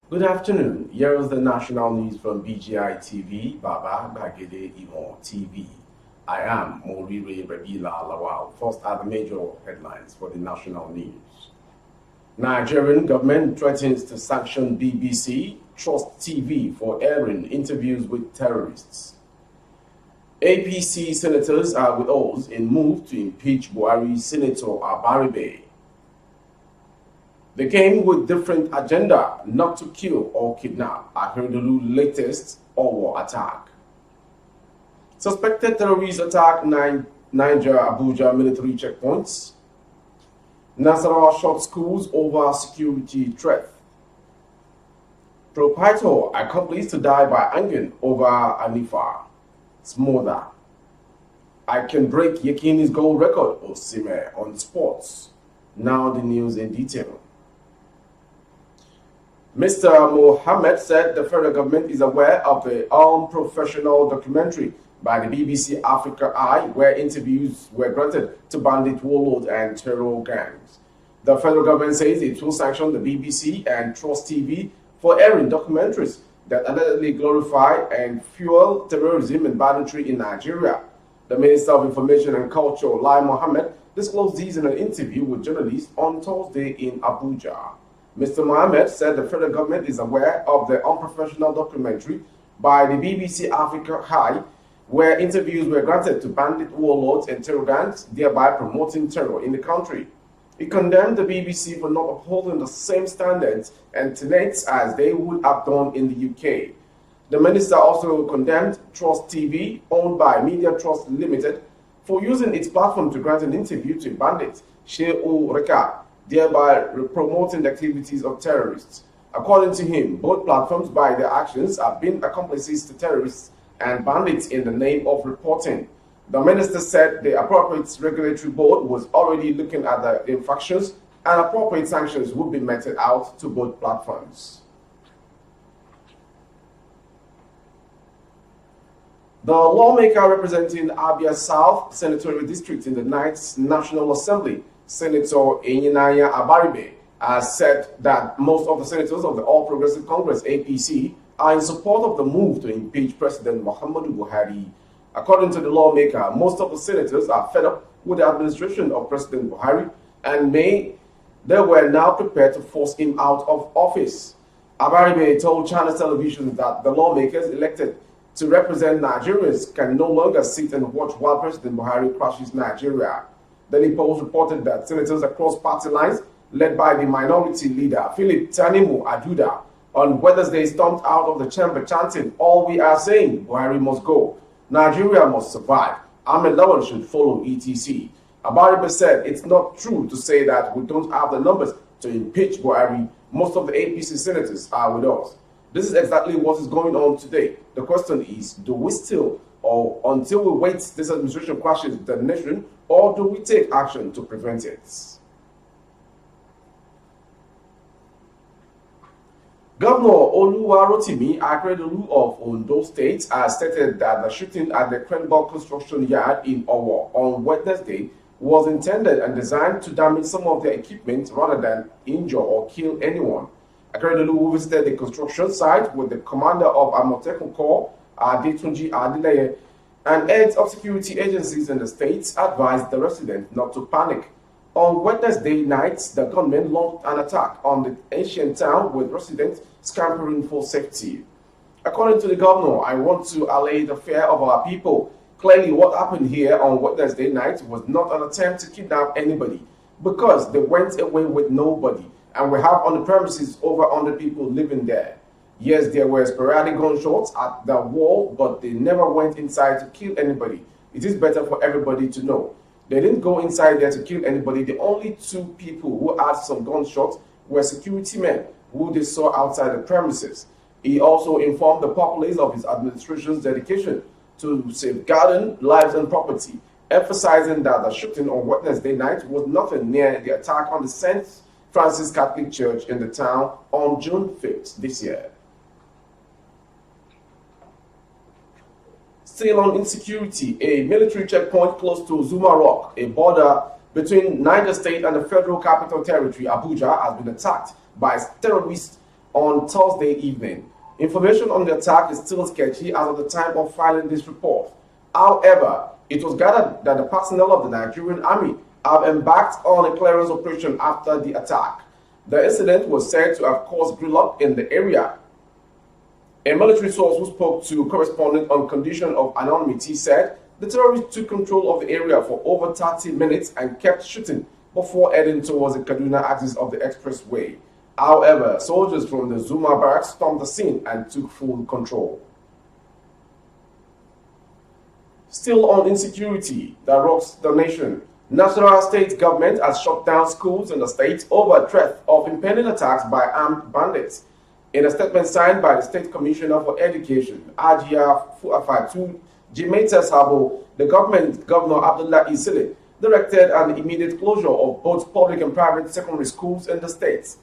Good afternoon. Here is the national news from BGI TV, Baba Bagede Imo TV. I am Morire Rabila Lawal. First are the major headlines for the national news. Nigerian government threatens to sanction BBC Trust TV for airing interviews with terrorists. APC senators are with us in move to impeach Buhari Senator Abaribe. They came with different agenda, not to kill or kidnap. Akeredolu's latest war attack. Suspected terrorist attack Niger-Abuja military checkpoints. Nasarawa short schools over security threat. Proprietor accomplice to die by hanging over Anifa. Smother. I can break Yekini's gold record, Osime, on sports. Now the news in detail. Mr. Mohammed said the federal government is aware of the unprofessional documentary by the BBC Africa Eye, where interviews were granted to bandit warlords and terror gangs. The federal government says it will sanction the BBC and Trust TV for airing documentaries that allegedly glorify and fuel terrorism and banditry in Nigeria. The Minister of Information and Culture, Lai Mohammed, disclosed these in an interview with journalists on Thursday in Abuja. Mr. Mohammed said the federal government is aware of the unprofessional documentary by the BBC Africa Eye, where interviews were granted to bandit warlords and terror gangs, thereby promoting terror in the country. He condemned the BBC for not upholding the same standards and tenets as they would have done in the UK. The minister also condemned Trust TV, owned by Media Trust Limited, for using its platform to grant an interview to a bandit, Schøøls, thereby promoting the activities of terrorists. According to him, both platforms by their actions have been accomplices to terrorists and bandits in the name of reporting. The minister said the appropriate regulatory board was already looking at the infractions and appropriate sanctions would be meted out to both platforms. The lawmaker representing Abia South Senatorial District in the ninth National Assembly, Senator Enyinaya Abaribe, has said that most of the senators of the All Progressive Congress (APC) are in support of the move to impeach President Muhammadu Buhari. According to the lawmaker, most of the senators are fed up with the administration of President Buhari and they were now prepared to force him out of office. Abaribe told China Television that the lawmakers elected to represent Nigerians can no longer sit and watch while President Buhari crashes Nigeria. The Post reported that senators across party lines, led by the minority leader Philip Tanimu Aduda, on Wednesday stormed out of the chamber chanting, "All we are saying, Buhari must go. Nigeria must survive. Ahmed Lawan should follow, etc." Abaribe said it's not true to say that we don't have the numbers to impeach Buhari. Most of the APC senators are with us. This is exactly what is going on today. The question is, do we still, or until we wait this administration crashes the nation, or do we take action to prevent it? Governor Oluwarotimi Akeredolu of Ondo State has stated that the shooting at the Cønt construction yard in Rrõr on Wednesday was intended and designed to damage some of their equipment rather than injure or kill anyone. Akeredolu visited the construction site with the commander of Amotekun Corps, Adetunji Adeleye, and heads of security agencies in the state advised the residents not to panic. On Wednesday night, the gunmen launched an attack on the ancient town with residents scampering for safety. According to the governor, I want to allay the fear of our people. Clearly, what happened here on Wednesday night was not an attempt to kidnap anybody, because they went away with nobody, and we have on the premises over 100 people living there. Yes, there were sporadic gunshots at the wall, but they never went inside to kill anybody. It is better for everybody to know. They didn't go inside there to kill anybody. The only two people who had some gunshots were security men who they saw outside the premises. He also informed the populace of his administration's dedication to safeguarding lives and property, emphasizing that the shooting on Wednesday night was nothing near the attack on the St. Francis Catholic Church in the town on June 5th this year. Still on insecurity, a military checkpoint close to Zuma Rock, a border between Niger State and the Federal Capital Territory, Abuja, has been attacked by terrorists on Thursday evening. Information on the attack is still sketchy as of the time of filing this report. However, it was gathered that the personnel of the Nigerian army have embarked on a clearance operation after the attack. The incident was said to have caused gridlock in the area. A military source who spoke to correspondent on condition of anonymity said the terrorists took control of the area for over 30 minutes and kept shooting before heading towards the Kaduna axis of the expressway. However, soldiers from the Zuma barracks stormed the scene and took full control. Still on insecurity that rocks the nation, Nasarawa state government has shut down schools in the state over threat of impending attacks by armed bandits. In a statement signed by the State Commissioner for Education, Ajia Fatu Jimeta Sabo, the Governor Abdullah Isile, directed an immediate closure of both public and private secondary schools in the state.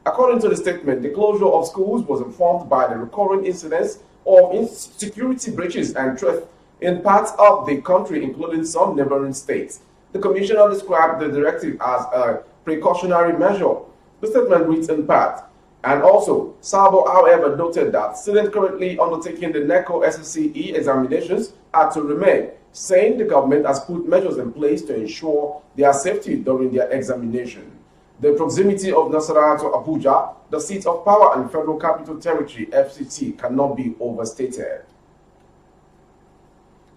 According to the statement, the closure of schools was informed by the recurring incidents of security breaches and theft in parts of the country, including some neighboring states. The commissioner described the directive as a precautionary measure. The statement reads in part, and also, Sabo, however, noted that students currently undertaking the NECO SSCE examinations are to remain, saying the government has put measures in place to ensure their safety during their examination. The proximity of Nasarawa to Abuja, the seat of power and Federal Capital Territory, FCT, cannot be overstated.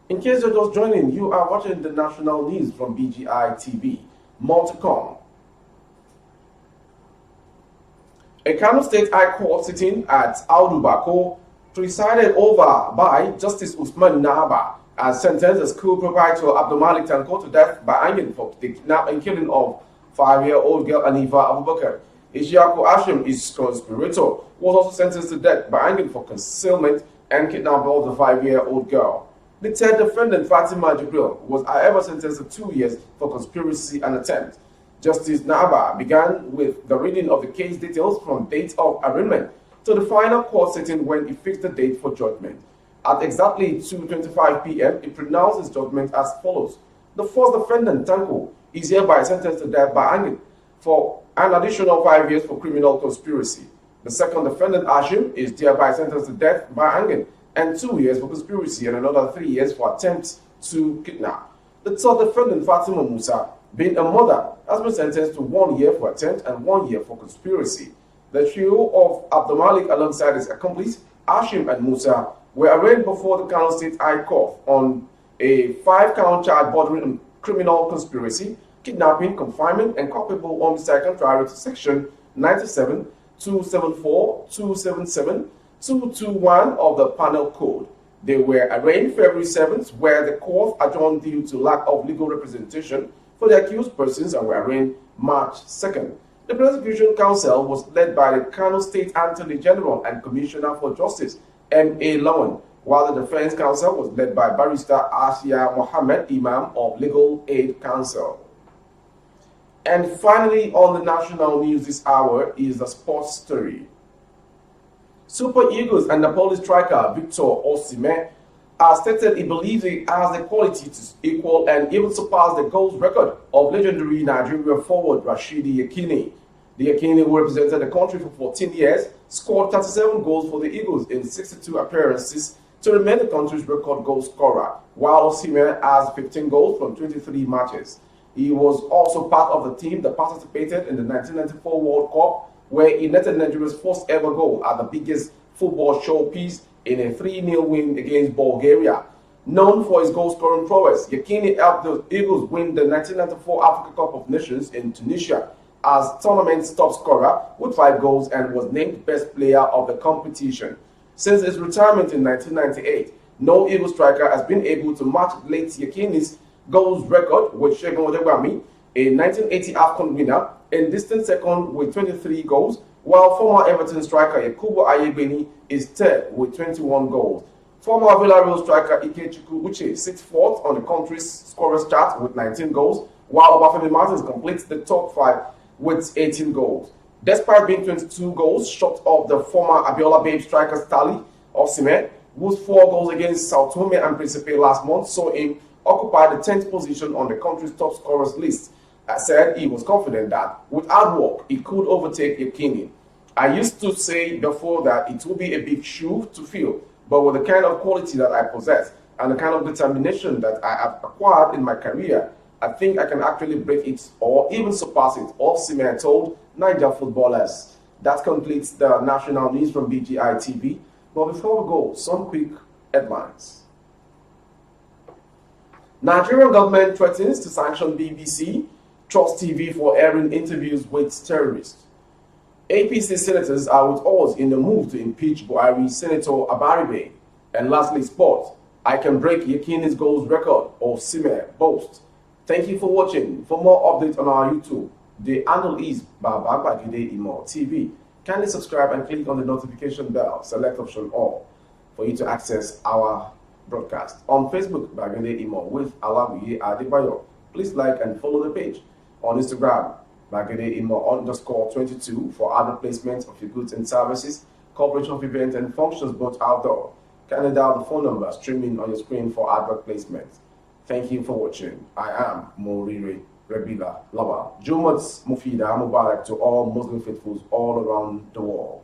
In case you're just joining, you are watching the national news from BGI TV. More to come. A Kano State High Court sitting at Audu Bako, presided over by Justice Usman Nahaba, has sentenced the school proprietor Abdulmalik Tanko to death by hanging for the kidnapping and killing of 5-year-old girl Anifa Abubakar. Ishaku Ashim, his conspirator, was also sentenced to death by hanging for concealment and kidnapping of the 5-year-old girl. The third defendant, Fatima Jibril, was however sentenced to 2 years for conspiracy and attempt. Justice Naba began with the reading of the case details from date of arraignment to the final court sitting when he fixed the date for judgment. At exactly 2:25 p.m., he pronounced his judgment as follows. The first defendant, Tanko, is hereby sentenced to death by hanging for an additional 5 years for criminal conspiracy. The second defendant, Ashim, is hereby sentenced to death by hanging and 2 years for conspiracy and another 3 years for attempt to kidnap. The third defendant, Fatima Musa, being a mother, has been sentenced to 1 year for attempt and 1 year for conspiracy. The trio of Abdul Malik alongside his accomplice, Ashim and Musa, were arraigned before the Kano State High Court on a 5-count charge bordering on criminal conspiracy, kidnapping, confinement, and culpable homicide contrary to Section 97, 274, 277, 221 of the Penal Code. They were arraigned February 7th, where the court adjourned due to lack of legal representation for the accused persons, and were arraigned March 2nd. The prosecution counsel was led by the Kano State Attorney General and Commissioner for Justice, M.A. Lawan, while the defense counsel was led by Barrister Asia Mohammed, Imam of Legal Aid Council. And finally, on the national news this hour is the sports story. Super Eagles and Napoli striker Victor Osimhen has stated he believes he has the quality to equal and even surpass the goals record of legendary Nigerian forward Rashidi Yekini. The Yekini, who represented the country for 14 years, scored 37 goals for the Eagles in 62 appearances to remain the country's record goal scorer, while Osimhen has 15 goals from 23 matches. He was also part of the team that participated in the 1994 World Cup, where he netted Nigeria's first ever goal at the biggest football showpiece in a 3-0 win against Bulgaria. Known for his goal-scoring prowess, Yekini helped the Eagles win the 1994 Africa Cup of Nations in Tunisia as tournament's top scorer with 5 goals and was named best player of the competition. Since his retirement in 1998, no Eagle striker has been able to match late Yekini's goals record with Segun Odegwami, a 1980 AFCON winner, in distant second with 23 goals, while former Everton striker Yakubu Ayebeni is third with 21 goals. Former Villarreal striker Ikechukwu Uche sits fourth on the country's scorers chart with 19 goals, while Obafemi Martins completes the top 5 with 18 goals. Despite being 22 goals short of the former Abiola Babe striker's tally, Osimhen, whose 4 goals against Sao Tome and Principe last month saw him occupy the 10th position on the country's top scorers list, said he was confident that with hard work he could overtake Yekini. I used to say before that it will be a big shoe to fill, but with the kind of quality that I possess and the kind of determination that I have acquired in my career, I think I can actually break it or even surpass it. All Osimhen told Niger footballers. That completes the national news from BGI TV. But before we go, some quick headlines. Nigerian government threatens to sanction BBC, Trust TV for airing interviews with terrorists. APC senators are with us in the move to impeach Buhari Senator Abaribe. And lastly, sport. I can break Yekini's goals record or Osimhen boast. Thank you for watching. For more updates on our YouTube, the handle is Babagide Imo TV. Kindly subscribe and click on the notification bell. Select option all for you to access our broadcast. On Facebook, Bagide Imo with Alawiye Adebayo. Please like and follow the page. On Instagram, Bagide Imo _22 for other placements of your goods and services, coverage of events and functions both outdoor. Kindly dial the phone number streaming on your screen for advert placement. Thank you for watching. I am Morire Rebila Lava. Jumat Mufida Mubarak to all Muslim faithfuls all around the world.